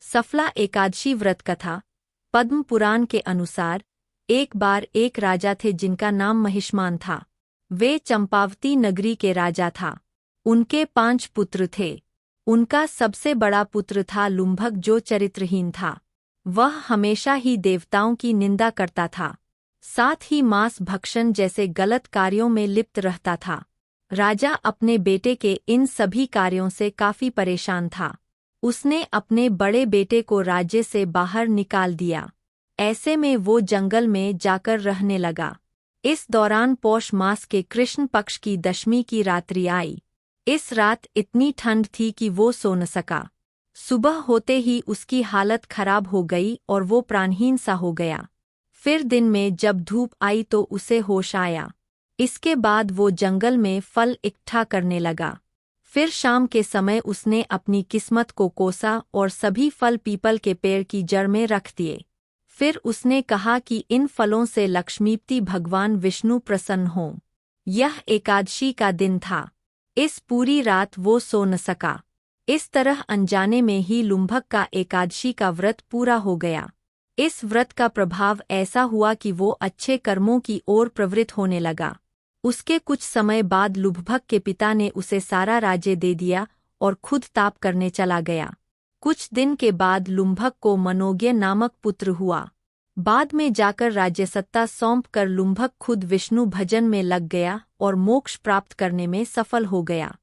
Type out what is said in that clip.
सफला एकादशी व्रत कथा। पद्म पुराण के अनुसार एक बार एक राजा थे जिनका नाम महिष्मान था। वे चंपावती नगरी के राजा था। उनके 5 पुत्र थे। उनका सबसे बड़ा पुत्र था लुम्भक, जो चरित्रहीन था। वह हमेशा ही देवताओं की निंदा करता था, साथ ही मांस भक्षण जैसे गलत कार्यों में लिप्त रहता था। राजा अपने बेटे के इन सभी कार्यों से काफी परेशान था। उसने अपने बड़े बेटे को राज्य से बाहर निकाल दिया। ऐसे में वो जंगल में जाकर रहने लगा। इस दौरान पौष मास के कृष्ण पक्ष की दशमी की रात्रि आई। इस रात इतनी ठंड थी कि वो सो न सका। सुबह होते ही उसकी हालत खराब हो गई और वो प्राणहीन सा हो गया। फिर दिन में जब धूप आई तो उसे होश आया। इसके बाद वो जंगल में फल इकट्ठा करने लगा। फिर शाम के समय उसने अपनी किस्मत को कोसा और सभी फल पीपल के पेड़ की जड़ में रख दिए। फिर उसने कहा कि इन फलों से लक्ष्मीपति भगवान विष्णु प्रसन्न हों। यह एकादशी का दिन था। इस पूरी रात वो सो न सका। इस तरह अनजाने में ही लुम्भक का एकादशी का व्रत पूरा हो गया। इस व्रत का प्रभाव ऐसा हुआ कि वो अच्छे कर्मों की ओर प्रवृत्त होने लगा। उसके कुछ समय बाद लुम्भक के पिता ने उसे सारा राज्य दे दिया और खुद ताप करने चला गया। कुछ दिन के बाद लुम्भक को मनोज्ञ नामक पुत्र हुआ। बाद में जाकर राज्यसत्ता सौंप कर लुम्भक खुद विष्णु भजन में लग गया और मोक्ष प्राप्त करने में सफल हो गया।